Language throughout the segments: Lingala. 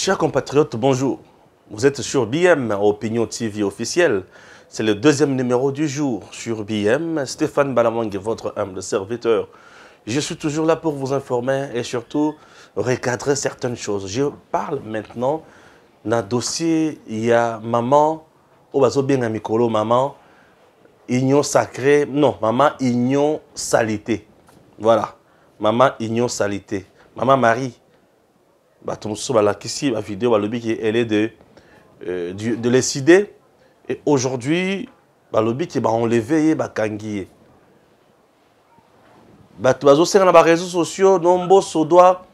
Chers compatriotes, bonjour. Vous êtes sur BM, Opinion TV officielle. C'est le deuxième numéro du jour sur BM. Stéphane Balamang est votre humble serviteur. Je suis toujours là pour vous informer et surtout recadrer certaines choses. Je parle maintenant d'un dossier, il y a maman, bien Mikolo, maman, union sacrée, non, maman, union salité. Voilà, maman, union salité. Maman Marie. La vidéo, elle est de décider. Et aujourd'hui, qui va enlever et kangié. Sur les réseaux sociaux, nombreux doit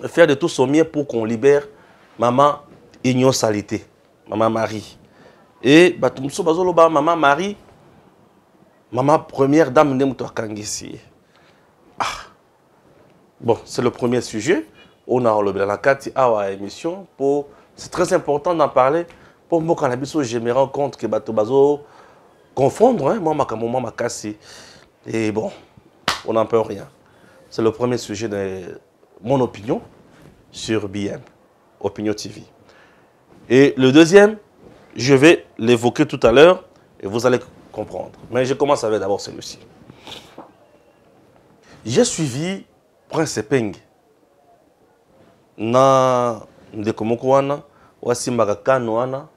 faire de tout son mieux pour qu'on libère maman Igno Salité, maman Marie. Et maman Marie, maman première dame de Kangissi. Bon, c'est le premier sujet. On a enlevé la carte à l'émission. C'est très important d'en parler. Pour moi, quand je me rends compte que Bazo confondre, moi, ma casse. Et bon, on n'en peut rien. C'est le premier sujet de mon opinion sur BM, Opinion TV. Et le deuxième, je vais l'évoquer tout à l'heure et vous allez comprendre. Mais je commence avec d'abord celui-ci. J'ai suivi Prince Peng. Na ndekomoko wana wasimaka kano wana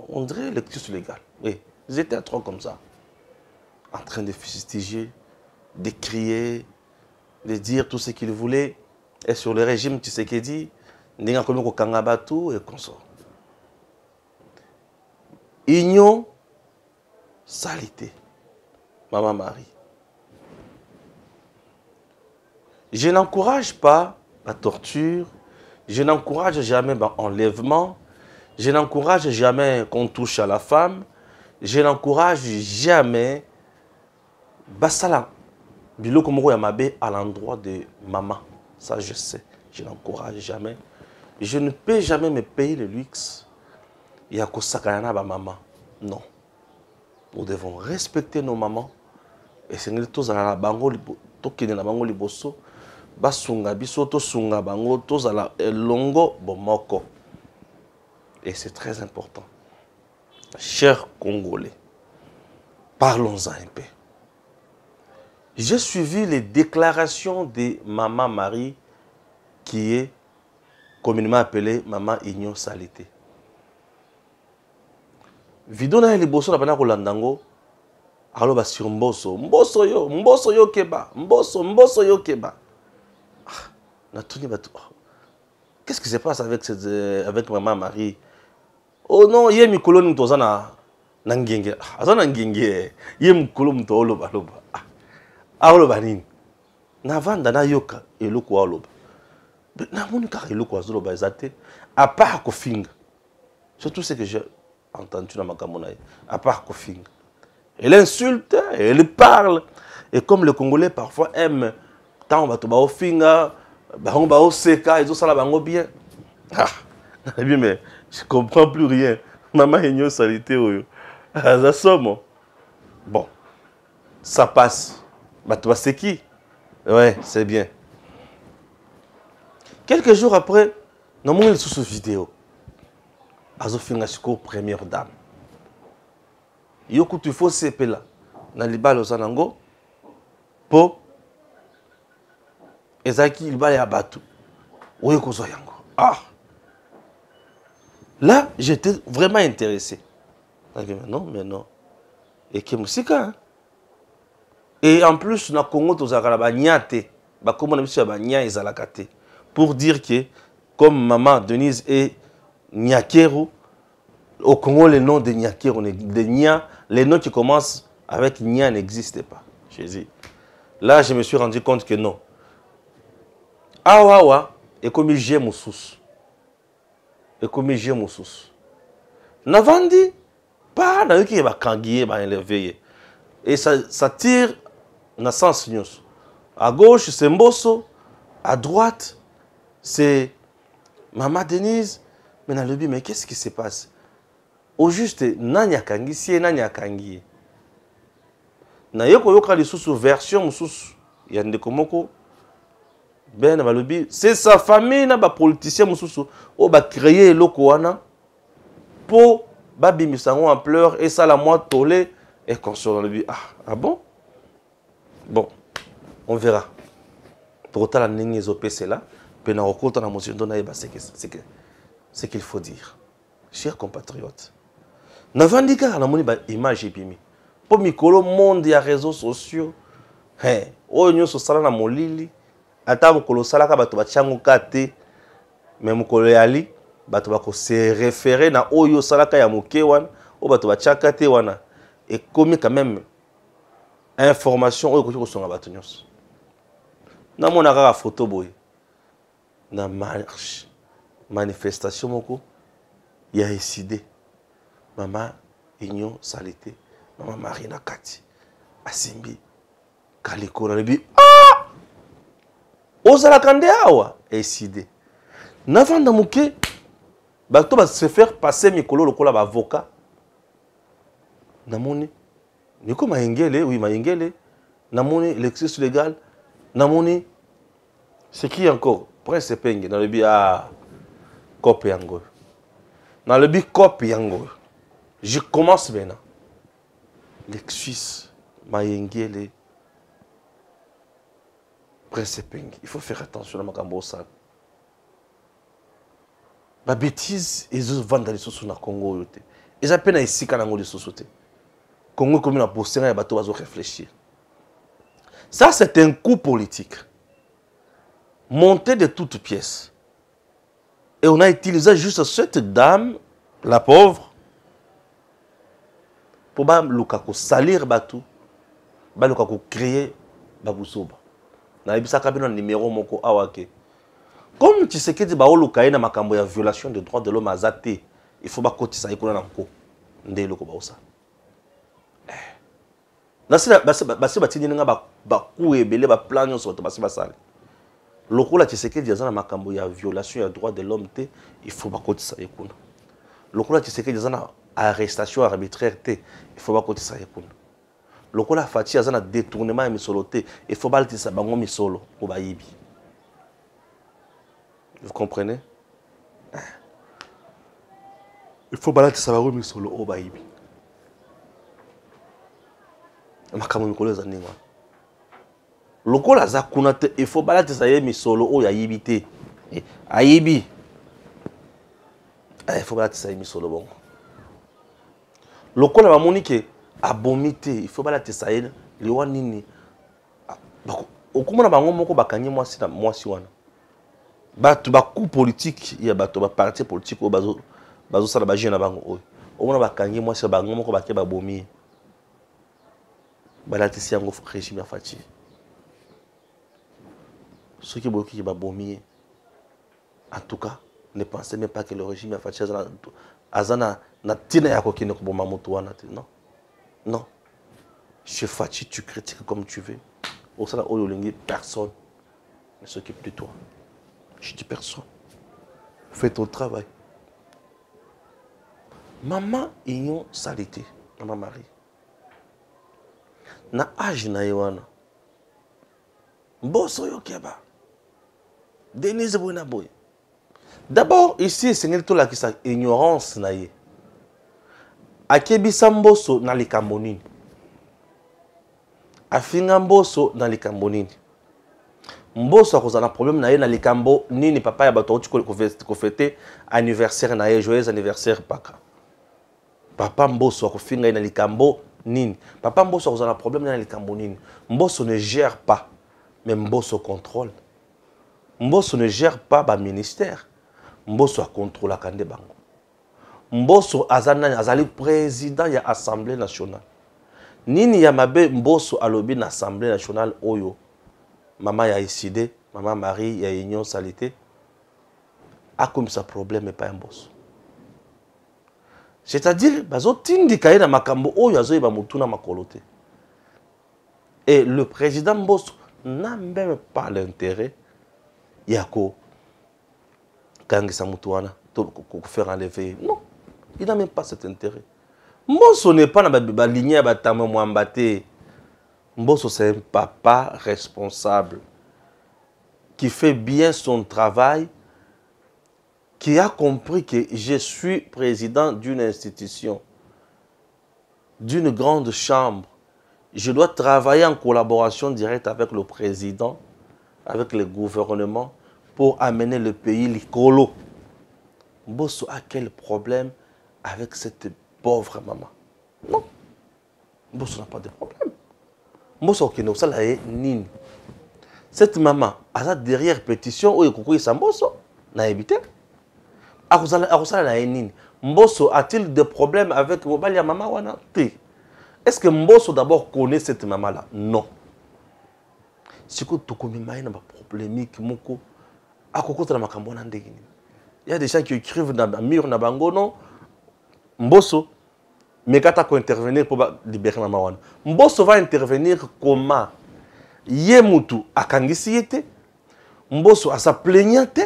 on dirait lecture légale. Oui, ils étaient à trois comme ça, en train de fustiger, de crier, de dire tout ce qu'ils voulaient. Et sur le régime Tshisekedi, Ndinga Komoko Kangabatu et consort. Union, salité. Maman Marie. Je n'encourage pas la torture, je n'encourage jamais l'enlèvement, je n'encourage jamais qu'on touche à la femme, je n'encourage jamais Basala Biloko Moko Yamabe à l'endroit de maman. Ça je sais, je n'encourage jamais. Je ne peux jamais me payer le luxe. Il y a Kosakayana ba maman. Non. Nous devons respecter nos mamans. Et c'est tous à la bango, tokene na bango liboso. Basunga bisoto sunga bango tozala elongo bomoko. Et c'est très important. Chers Congolais, parlons-en un peu. J'ai suivi les déclarations de Maman Marie, qui est communément appelée Maman Igno Salité. Vidéo na liboso na bana kolandango, alo ba sur mboso, mboso yo keba, mboso yo keba. Qu'est-ce qui se passe avec Maman Marie? Oh non, il y a mi koloni tozana nangenge. Azana ngenge. Il y a mi kolom to oloba loba. Oloba nini? Na vanda na yoka eloko oloba. Na monika eloko azoloba ezate à part kofinga. Surtout ce que j'ai entendu dans ma camonaille. À part kofinga. Elle insulte, elle parle. Et comme les Congolais parfois aiment tant bato ba ofinga, bango ba oseka, ils ont ça là bango bien. Mais je comprends plus rien. Maman Igno Salité oyo. Ça somme. Bon. Ça passe. Bato ba c'est qui? Ouais, c'est bien. Quelques jours après, nous avons vu cette vidéo. Azo finga siko première dame. Yoku tu faut sepela. Na libalo zanango. Po ezaki il va y abattre. Oui, yango. Là, j'étais vraiment intéressé. Mais non. Et qui musika. Et en plus, na Congo tozakala ba nyate, ba komona biso ba nya ezalakate. Pour dire que comme maman Denise et Nyakero, au Congo les noms de Nyakero, de Nya, les noms qui commencent avec Nya n'existaient pas. Jésus. Là, je me suis rendu compte que non. Awawa, et comme j'ai mon sous. Et comme j'ai mon sous. Navandi, pas dans le qui va kangier, va élever. Et ça tire dans le sens news. À gauche, c'est Mbosso. À droite, c'est Maman Denise. Mais dans le but, mais qu'est-ce qui se passe? Au juste, Nanya Kangi, si Nanya Kangi. Na yoko yoka lisusu version mususu. Yande komoko. Ben balobi, c'est sa famille na ba politicien mususu o ba créer eloko wana pour ba bimisango en pleurs et ça la moi tolé et console le ah bon? Bon, on verra. Pour autant la ndenge ezopese là, pe na okota na mozindo na yeba c'est qu'il faut dire. Chers compatriotes, navandi kaka na moni ba image epimi. Po mikolo monde ya réseaux sociaux, oyo nyonso sala na molili, ata mokolo salaka bato batiango kate, mais mokolo yali bato bako se référer na oyo salaka ya moke wana, o bato batiaka te wana, et comme quand même information oyo koki kosonga bato nyonso. Na mona kaka photo boy, na marche, manifestation moko, ya décidé, maman Union Salité, maman Marina Kati, asimbi, kaliko na lebi, ah! Ozala kande awa, décidé. Navanda muke, bato ba se faire passer mikolo lokola ba avocat. Namoni, niko maengele, oui maengele, namoni l'exercice légal, namoni, c'est qui encore? Prince Penge, dans le bi, ah, copie yango. Dans le but copie yango. Je commence maintenant. Les Suisses, Mayengele, Prince Peng. Il faut faire attention à ma cambosa. La bêtise, ils vendent les sous na Congo. Ils appellent ici quand on les sous Congo comme une posture, il y a bateau à réfléchir. Ça, c'est un coup politique. Monté de toutes pièces. Et on a utilisé juste cette dame, la pauvre, pour salir Batou, pour créer Babousoba. Na ebisa kabino numéro moko awake. Comme tu sais que tu as na makambo ya violation des droits de l'homme azate, il faut pas kotisa ikuna na nko. Nde loko baosa. Basi batini nga ba ku ebele ba plan nyonso to basi basala. Lokola Tshisekedi azana makambo ya violation ya droit de l'homme te, il faut pas kotisa ikuna. Lokola Tshisekedi azana arrestation arbitraire te, il faut pas kotisa ikuna. Lokola Fachi azana détournement ya misolo te, il faut pas kotisa bango misolo ko bayibi. Vous comprenez? Il faut pas kotisa bango misolo o bayibi. Makambo mikolo za ninga. Lokola za kuna te, il faut pas kotisa ye misolo o ya yibi te. Ayibi. Il faut pas kotisa ye misolo bongo. Lokola ba monike abomité, il faut pas la tessayer le wanini. Okumana bango moko bakanyi mwasi na mwasi wana. Batu ba coup politique, ya batu ba parti politique o bazo sala ba jeune bango oyo. Omona bakanyi mwasi bango moko baké ba bomi. Ba la tessia ngo régime ya Fachi. Ceux qui boki ba bomi. En tout cas, ne pensez même pas que le régime ya Fachi azana na tina ya kokine ko boma mutu wana te, non. Non. Chez Fachi, tu critiques comme tu veux. Au sein de personne ne s'occupe de toi. Je dis personne. Fais ton travail. Maman, Union Salité. Maman Marie. Na âge na yewana. Mbosso yokeba. Denise Bonaboy. D'abord, ici, c'est une ignorance na ye. Akebisa Mbosso na likambo nini. Afinga Mbosso na likambo nini. Mbosso akozana problème na ye na likambo nini papa ya bato ko fêter anniversaire na ye, joyeux anniversaire paka. Papa Mbosso akofinga na likambo nini. Papa Mbosso akozana problème na likambo nini. Mbosso ne gère pas, mais Mbosso contrôle. Mbosso ne gère pas ba ministère. Mbosso a contrôle la kande bango. Mbosso azali président ya Assemblée nationale. Nini ya mabe Mbosso alobi na Assemblée nationale oyo. Maman ya décidé, maman Marie ya Union Salité. A comme ça problème et pas Mbosso. C'est-à-dire bazo tindi kaye na makambo oyo azo yeba mutuna makolote. Et le président Mbosso n'a même pas l'intérêt yako kangisa mutuana to faire enlever. Non. Il n'a même pas cet intérêt. Mbosso n'est pas dans la lignée de Mbosso, c'est un papa responsable. qui fait bien son travail, qui a compris que je suis président d'une institution, d'une grande chambre. Je dois travailler en collaboration directe avec le président, avec le gouvernement, pour amener le pays l'icolo. Mbosso a quel problème avec cette pauvre maman? Non. Mbosso n'a pas de problème. Mbosso qui nous a nini. Cette maman a derrière pétition où il y a Mbosso n'a évité. Mbosso a-t-il des problèmes avec Mobali maman wana? Est-ce que Mbosso d'abord connaît cette maman-là? Non. Si tu as un problème, il y a des gens qui écrivent dans le mur, non, Mbosso, mais quand tu intervenir pour libérer maman. Mbosso va intervenir comment? Yemutu a kangisiete, Mbosso a sa plaignante,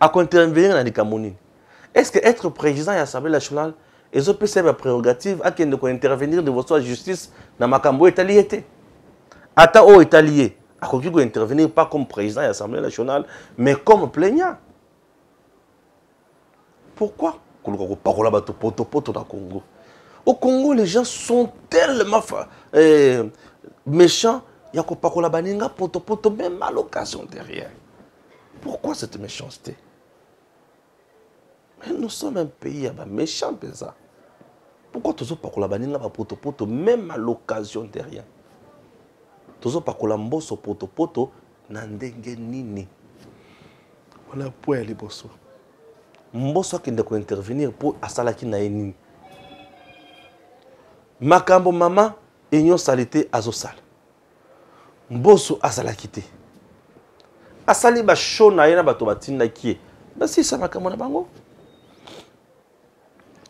à intervenir dans les Camerounais. Est-ce que être président de l'Assemblée nationale, ils ont pu faire prérogative à qui intervenir de votre justice dans ma Cambo italienne? Ata o italien, à qui intervenir pas comme président de l'Assemblée nationale, mais comme plaignant. Pourquoi? Au Congo, les gens sont tellement méchants. Il y a poto même à l'occasion derrière. Pourquoi cette méchanceté? Mais nous sommes un pays méchant, ça. Pourquoi toujours pas poto même à l'occasion derrière? Toujours pas Mbosso poto nandenge nini. Voilà pour les Mbosso. Mbosso qui doit intervenir pour asalaki na nini. Makambo maman union salité azosal. Mbosso asalaki te. Asali ba show na yena bato batinda ki. Ba si ça makambo na bango.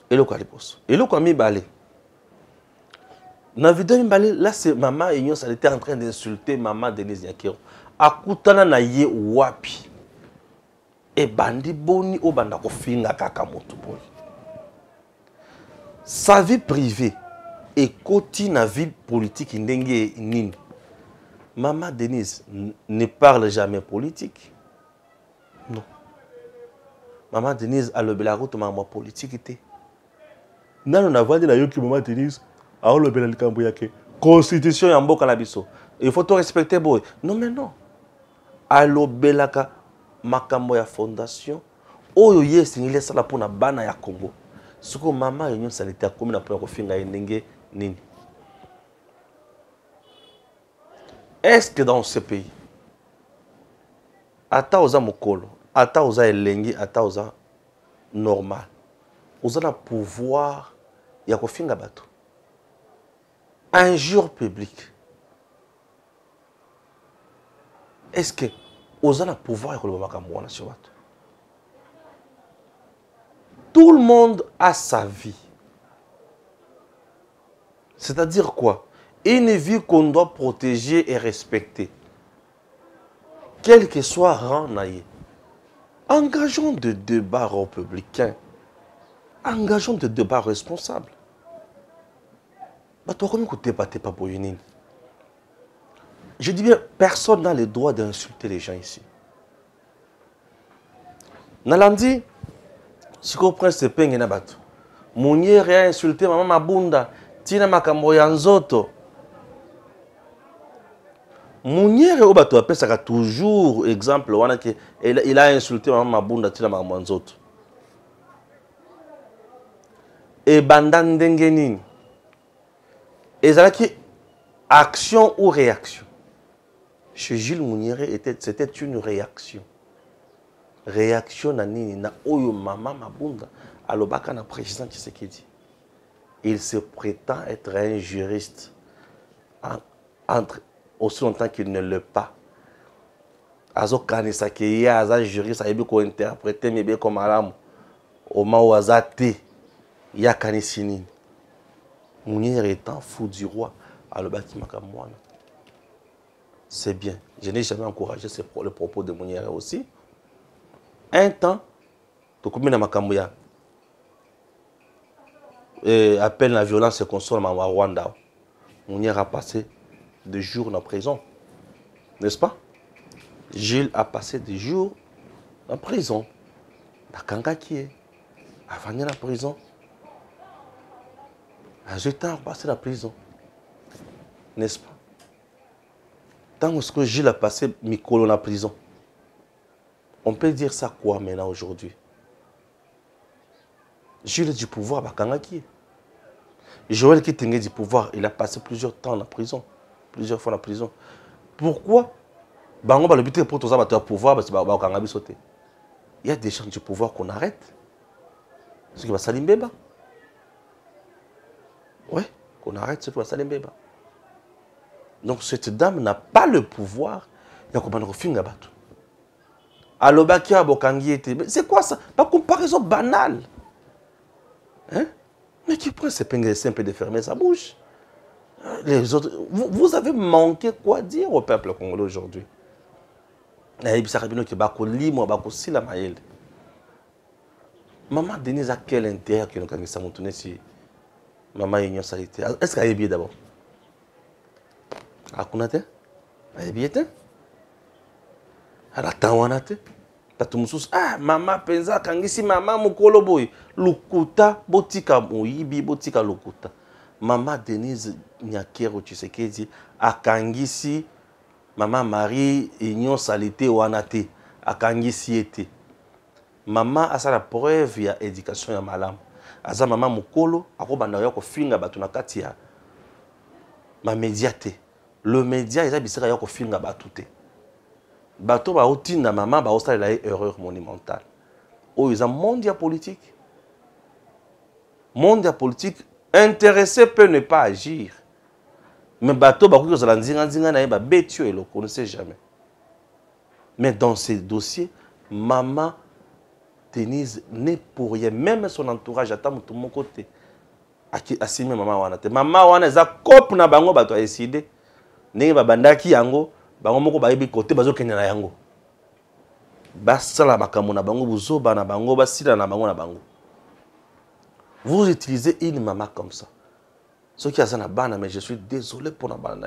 Eloko ali Mbosso. Eloko mi balé. Dans la vidéo, là, c'est maman et elle était en train d'insulter maman Denise Nyakero. Akutana na ye wapi. Et bandi boni o banda ko finga kaka moto boy. Sa vie privée et koti na vie politique ndenge nini. Maman Denise ne parle jamais politique. Non. Maman Denise a le belaroute maman politique était. Non, on a vu la yoki maman Denise. Alors le bel Camboyake. Constitution yambo kanabiso. Il faut tout respecter boy. Non mais non. Allo belaka makambo ya fondation. Oyo yes ngile sala pona bana ya Congo. Suko mama union sanitaire comme na pona ko finga ndenge nini. Est-ce que dans ce pays ata oza mokolo, ata oza elengi, ata oza normal. Oza na pouvoir ya ko finga bato. Injure publique. Est-ce que vous avez le pouvoir de le faire? Tout le monde a sa vie. C'est-à-dire quoi? Une vie qu'on doit protéger et respecter. Quel que soit rang naïe. Engageons des débats républicains. Engageons des débats responsables. Je dis bien, personne n'a le droit d'insulter les gens ici. Nalandi, si vous prenez ce peigne na bato, Mounier a insulté maman Mabunda, Tina Makambo Yanzoto. Mounier au bateau appelle ça toujours exemple, il a insulté maman Mabunda, Tina Makambo Yanzoto. Et Bandandengenin. Et ça qui action ou réaction. Chez Gilles Mounier, c'était une réaction. Réaction na nini na oyo mama Mabunda alobaka na président Tshisekedi. Il se prétend être un juriste aussi longtemps qu'il ne l'est pas. Azo kanisa ke ya aza juriste ayebi ko interpréter mais bien comme alamu au moment azate ya kanisini. Mounier étant fou du roi alobaki makamwana. C'est bien. Je n'ai jamais encouragé le propos de Mounier aussi. Un temps, tout comme dans Makambuya, appelle la violence et console à Rwanda. Mounier a passé 2 jours en prison. N'est-ce pas? Gilles a passé des jours en prison. Bakangaki, avant de la prison. À 8 ans, passé la prison. N'est-ce pas? Tant que Gilles a passé Mikolo dans la prison, on peut dire ça quoi maintenant aujourd'hui? Gilles du pouvoir, Bakangaki. Joël qui tenait du pouvoir, il a passé plusieurs temps en prison. Plusieurs fois en prison. Pourquoi? Bango ba le but pour tous les pouvoir, il y a des gens du pouvoir qu'on arrête. Ce qui va Salimbeba. Oui, qu'on arrête ce qui va Salimbeba. Donc cette dame n'a pas le pouvoir. Il y a comment finga batou. Alobakia bokangi était. C'est quoi ça? Pas comparaison banale. Hein? Mais qui prend ces pingles simples de fermer sa bouche? Les autres, vous avez manqué quoi dire au peuple congolais aujourd'hui? Maman Denise a quel intérêt que nous avons fait si maman est salité? Est-ce qu'elle est bien d'abord? Elle est bien? Elle attend. Ah, maman penza kangisi maman mukolo boy. Lukuta botika moyibi botika lukuta. Maman Denise Nyakero Tshisekedi akangisi maman Marie Ignon Salité Wanate akangisi ete. Maman a la preuve ya éducation ya malamu. Aza maman mukolo akobanda ya ko finga batu na kati ya ma médiaté. Le média eza bisaka ya ko finga batu te. Bato ba otinda maman ba osala la erreur monumentale. O ils ont monde politique. Monde politique intéressé peut ne pas agir. Mais bato ba ko zala nzinga na ba betio et le connaissez jamais. Mais dans ces dossiers, maman Denise n'est pour rien. Même son entourage attend tout mon côté. Asime maman wana te. Maman wana za cop na bango bato a décidé. Ndenge ba bandaki yango, bango moko ba yebi côté bazo kenya na yango. Basala makambo na bango buzo bana bango basila na bango na bango. Vous utilisez une maman comme ça. Ce qui a ça na bana, mais je suis désolé pour na bana.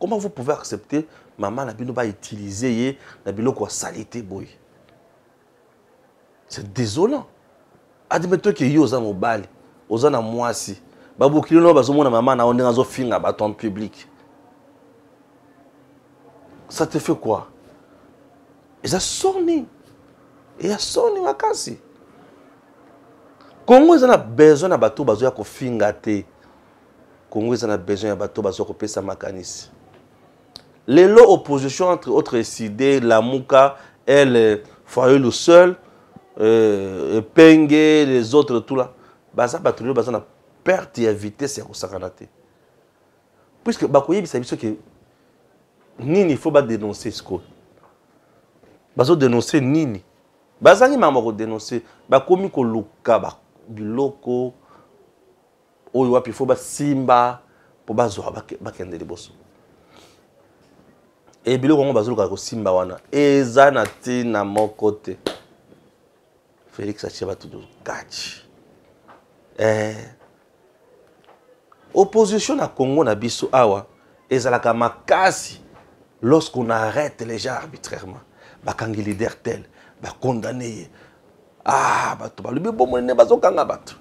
Comment vous pouvez accepter maman na bino ba utiliser na biloko salité boy? C'est désolant. Admettons que yo za mobali, oza na mwasi, babukili no bazomona maman na ondenga zo finga ba ton public. Ça te fait quoi? Et ça sonne. Et ça sonne makasi. Congo ils ont besoin na bato bazo ya ko finga te. Congo ils ont besoin ya bato bazo ko pesa makanisi. Les lots opposition entre autres décidés la Mouka, elle Fayulu seul. Penge, les autres, tout là. Baza batulio, baza na perte de vitesse ya kosakanate. Puisque bakoye bisa biso que nini il faut pas dénoncer ce qu'on. Bazo dénoncer nini. Baza ni mama ko dénoncer, bakomi ko luka ba biloko oyo wapi faut ba simba po bazo ba kende liboso. Et biloko ngo bazo luka ko simba wana. Eza na tina moko te. Félix Acheba tout gachi. Opposition à Congo na biso awa ezalaka makasi lorsqu'on arrête les gens arbitrairement. Bakangi leader tel, ba condamné. Ah, bato ba lubi bomo ne bazo kanga bato.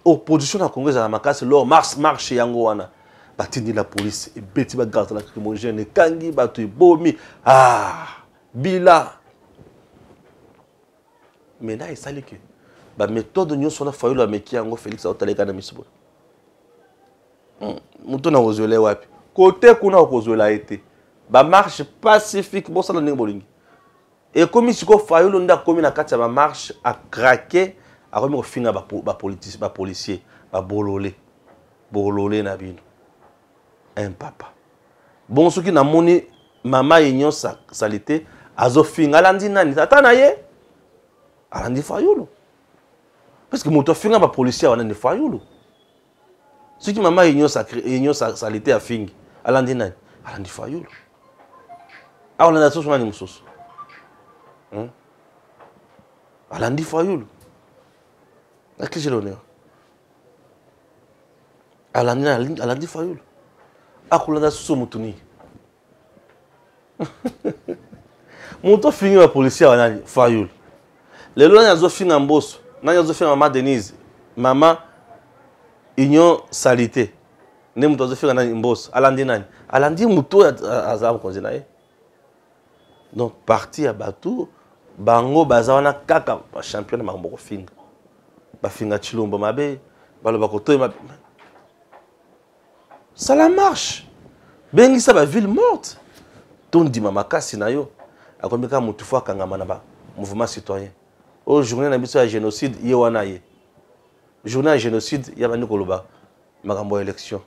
Opposition à Congo ezalaka makasi lors marche yango wana. Batindi la police et beti ba garde la lacrymogène kangi bato bomi. Ah, bila. Mais là, il s'est dit que la méthode de nous, on a fallu la métier en Félix Autaleka na misbo. Mouton a osé les wapi. Côté qu'on a osé la été. Ba marche pacifique, bon ça le n'est bolingi. Et comme il s'est fallu l'onda comme na katia ba marche a craqué, a remis au fin ba politicien, ba policier, ba bololé na bino. Un papa. Bon ce qui n'a moni maman ignon sa salité, azo fin alandi nani tata na ye. Alandi Fayulu. Parce que mon finga ba policier wana ne Fayulu. Ce qui maman ignon sa salité à fingi. Alandi nani? Alandi Fayulu. Ah on a ça sur nani mususu. Alandi Fayulu. Est-ce que j'ai l'honneur? Alandi Fayulu. Ah kulanda susu mutuni. Moto fingi wa policier wana Fayulu. Lelo na zo finga Mbosso, na zo finga Maman Denise, Maman Union Salité. Ne moto zo finga na Mbosso, alandi nani? Alandi moto azaba konzi na ye. Donc parti à Batou, bango bazawana kaka champion na makambo finga. Ba finga Chilombo mabe, baloba koto mabe. Ça la marche. Bengisa ba ville morte. Tondi mama kasi na yo. Akomeka mutu fwa kangama na ba mouvement citoyen. Au journée na biso ya génocide ye wana ye. Journée ya génocide ya bani koloba makambo élection.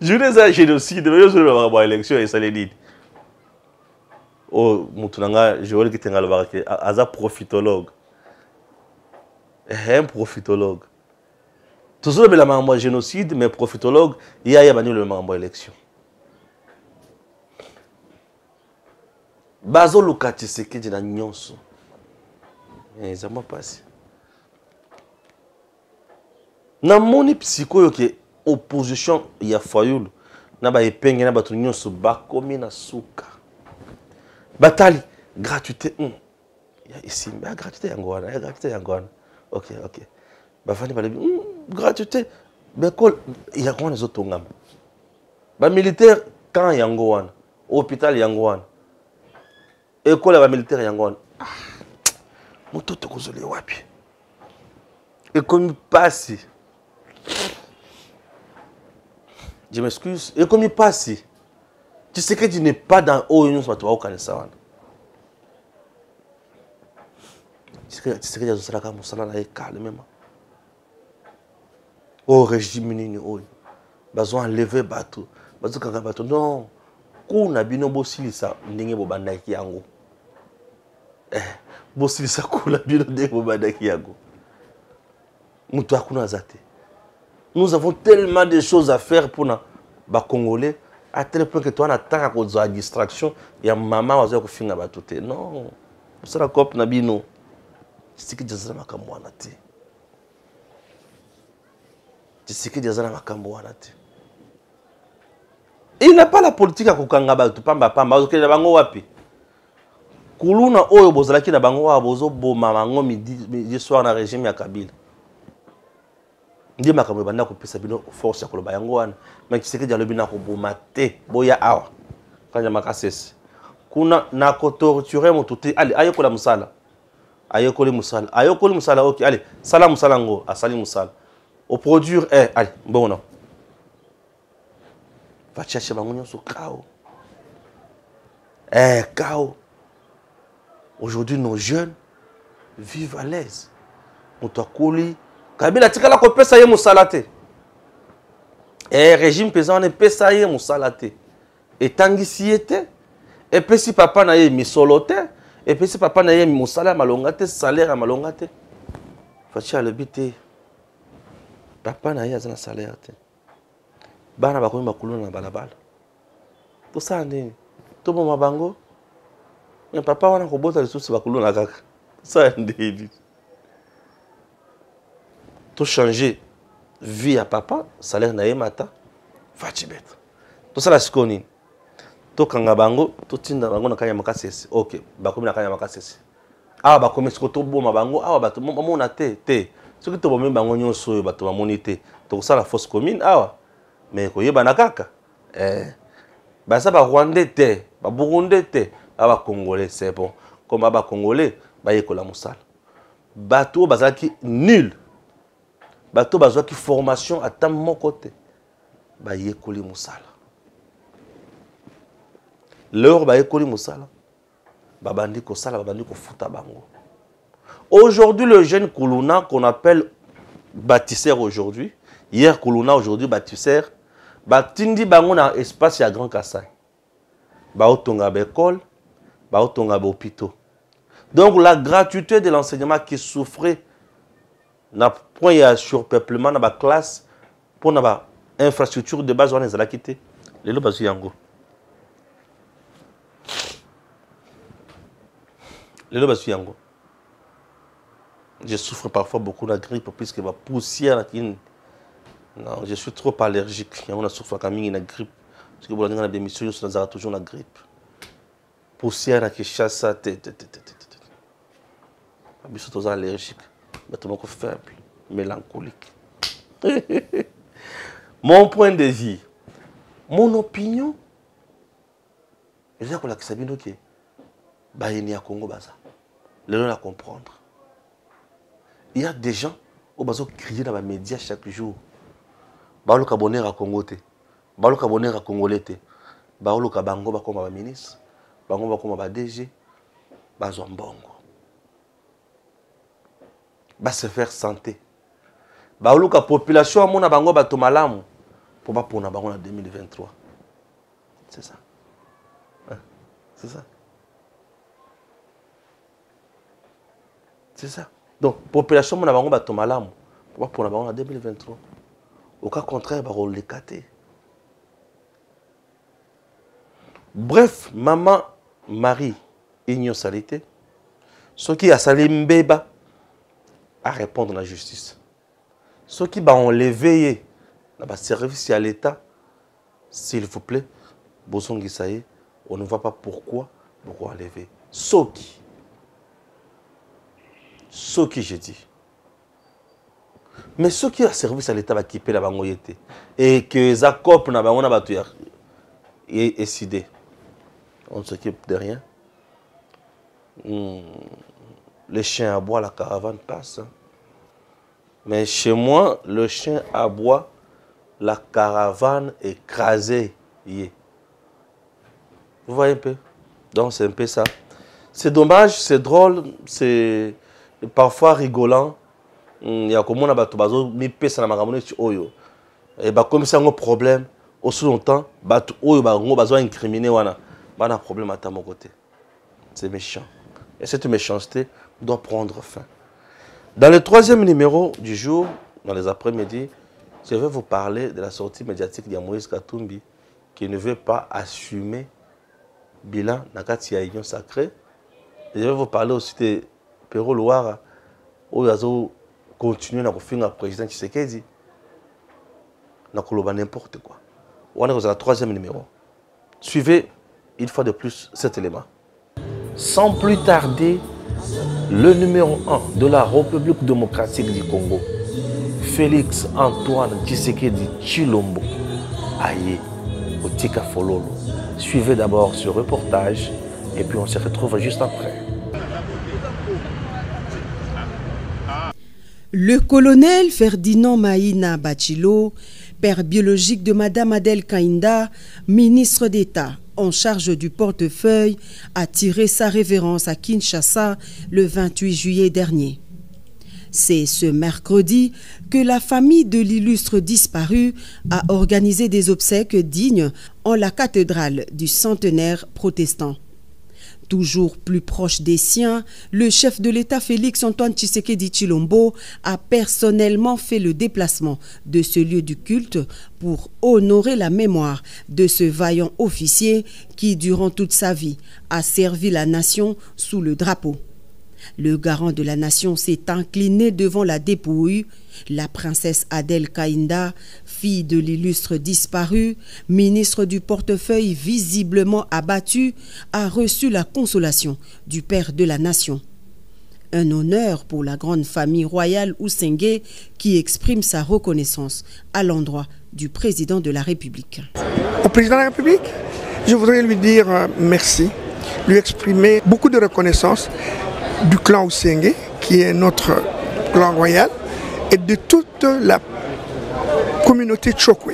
Journée za génocide mais yo zo makambo élection et ça les dit. Oh mutu nanga Joël ki tenga loba ke aza profitologue. Un profitologue. Toujours le makambo génocide mais profitologue ya bani le makambo élection. Bazo Lukati Tshisekedi na nyonso. Ça m'a passé. Na moni psycho yo ke opposition ya Fayulu na ba epenge na batu nyonso ba komi na suka. Batali gratuité. Ya ici mais gratuité yango wana, ya gratuité yango wana. OK. Ba fani ba gratuité. Ba kol ya kwa na zotongama. Ba militaire quand yango wana, hôpital yango wana. École ya militaire yango. Mototo kozole wapi. Et comme passe. Je m'excuse. Et comme il passe. Tu sais que tu n'es pas dans Oyo soit toi au Kanesawana. Tu sais que tu as sera musala na calme même. Au régime nini oyo. Bazo enlever bateau. Bazo kanga bateau non. Kuna bino bosilisa ndenge bobandaki yango. Bosilisa kula bino ndenge bobandaki yango. Mutu akuna zate. Nous avons tellement de choses à faire pour les Congolais, à tel point que toi, on attend à cause de la distraction. Il y a maman qui a fait un bateau. Non, c'est la cop nabino. C'est que Dieu a makambo anate. C'est que Dieu a makambo anate. Il n'a pas la politique à kokanga bateau. Pamba pamba. Parce que la bango wapi. Kuluna oyo bozalaki na bango wa bozo boma mango midi soir na régime ya Kabila. Ndi makambo banda ko pesa bino force ya koloba yango wana mais tu sais que dialo bina ko bomate boya awa kanja makasese kuna na ko torturer motuti allez ayokola musala ayokoli musala OK allez sala musala ngo asali musala au produire allez bon non va chercher bango nyonso kao kao aujourd'hui nos jeunes vivent à l'aise motakoli Kabila tikala ko pesa ye musalate. Régime pesant ne pesa ye musalate. Et tangisi ete et puis si papa na ye misolote et puis si papa na ye musala malongate salaire malongate. Facha le bité. Papa na ye azana salaire te. Bana bakomi makulu na balabala. Tout ça ndeni. To bo mabango. Mais papa wana ko bota lisusu bakulu na kaka. Ça ndeni. Tout changer vie à papa, salaire na yemata, fatibet. Tout ça la skoni. Tout kanga bango, tout tinda bango na kanya makasese. OK, bakomi na kanya makasese. Ah bakomi skoto bo mabango, ah bato mona te. Ce que to bo bango nyonso bato mamoni te. To ça la fosse commune ah. Mais ko yeba na kaka. Ba ça ba Rwandais te, ba Burundais te, ba Congolais c'est bon. Comme ba Congolais, ba yekola musala. Bato bazaki nul. Bato bazwa ki formation à tam mon côté ba yekoli musala leur ba yekoli musala babandi ko sala babandi ko futa bango. Aujourd'hui le jeune Kuluna qu'on appelle bâtisseur aujourd'hui, hier Kuluna aujourd'hui bâtisseur, batindi bango na espace ya Grand Kassai ba otonga ba école ba otonga ba hôpital. Donc la gratuité de l'enseignement qui souffrait na point ya surpeuplement na ba classe pour na ba infrastructure de base on les a quitté lelo bazu yango je souffre parfois beaucoup de la grippe puisque ma poussière non je suis trop allergique on a souffert quand même une grippe Parce que vous avez des missions, nous avons toujours la grippe. Poussière à Kinshasa, nous sommes allergiques, nous sommes faibles, mélancoliques. Mon point de vue, mon opinion, je dis que c'est bien que il y a Congo, les gens à comprendre. Il y a des gens qui crient dans les médias chaque jour. Ils sont abonnés à Congo, ils sont abonnés à Congolais, ils sont abonnés à ministre, ils sont abonnés à DG, ils sont abonnés à se faire santé. La population a monté bango bato malamu pour pas pour na bango en 2023. C'est ça. C'est ça. C'est ça. Donc population monté bango bato malamu pour pas pour na bango en 2023. Au cas contraire, ba les cater. Bref, maman Marie Ignosalité, ce qui a salé mbeba à répondre à la justice. Ceux qui ont enlevé le service à l'État, s'il vous plaît, on ne voit pas pourquoi enlever. Ceux qui je dis. Mais ceux qui ont service à l'État va quitter la bangoyete et que Zakop n'a pas décidé. On ne s'occupe de rien. Les chiens aboient, la caravane passe. Mais chez moi, le chien aboie, la caravane écrasée. Vous voyez un peu? Donc c'est un peu ça. C'est dommage, c'est drôle, c'est parfois rigolant. Il y a comme on a bateau, mais pèse na magamone oyo. Et bah comme c'est un problème, aussi longtemps, bateau oyo bah on besoin incriminé wana, bah un problème à mon côté. C'est méchant. Et cette méchanceté doit prendre fin. Dans le troisième numéro du jour, dans les après-midi, je vais vous parler de la sortie médiatique de Moïse Katumbi qui ne veut pas assumer bilan Nakati à Union Sacrée. Et je vais vous parler aussi de Pero Loara où ils ont continué à faire le président Tshisekedi. Ils ont n'importe quoi. On est dans le troisième numéro. Suivez une fois de plus cet élément. Sans plus tarder, le numéro 1 de la République démocratique du Congo, Félix Antoine Tshisekedi Tshilombo, aïe, au Tika Fololo. Suivez d'abord ce reportage et puis on se retrouve juste après. Le colonel Ferdinand Maïna Bachilo, père biologique de Madame Adèle Kainda, ministre d'État en charge du portefeuille, a tiré sa révérence à Kinshasa le 28 juillet dernier. C'est ce mercredi que la famille de l'illustre disparu a organisé des obsèques dignes en la cathédrale du centenaire protestant. Toujours plus proche des siens, le chef de l'État Félix Antoine Tshisekedi Tshilombo a personnellement fait le déplacement de ce lieu du culte pour honorer la mémoire de ce vaillant officier qui, durant toute sa vie, a servi la nation sous le drapeau. Le garant de la nation s'est incliné devant la dépouille. La princesse Adèle Kainda, fille de l'illustre disparu, ministre du portefeuille visiblement abattu, a reçu la consolation du père de la nation. Un honneur pour la grande famille royale Oussengue qui exprime sa reconnaissance à l'endroit du président de la République. Au président de la République, je voudrais lui dire merci, lui exprimer beaucoup de reconnaissance du clan Oussengue, qui est notre clan royal, et de toute la communauté Tchokwe.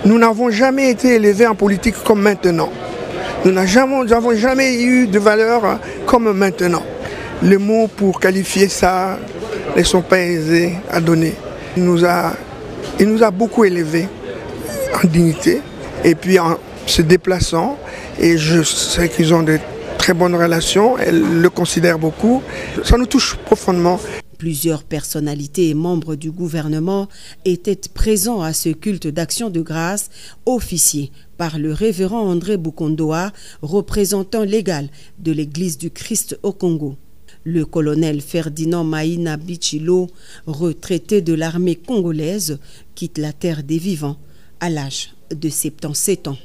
Nous n'avons jamais été élevés en politique comme maintenant. Nous n'avons jamais eu de valeur comme maintenant. Les mots pour qualifier ça ne sont pas aisés à donner. Il nous a beaucoup élevés en dignité et puis en se déplaçant. Et je sais qu'ils ont de très bonnes relations, elle le considère beaucoup. Ça nous touche profondément. Plusieurs personnalités et membres du gouvernement étaient présents à ce culte d'action de grâce officié par le révérend André Bukondoa, représentant légal de l'Église du Christ au Congo. Le colonel Ferdinand Maïna Bachilo, retraité de l'armée congolaise, quitte la terre des vivants à l'âge de 77 ans.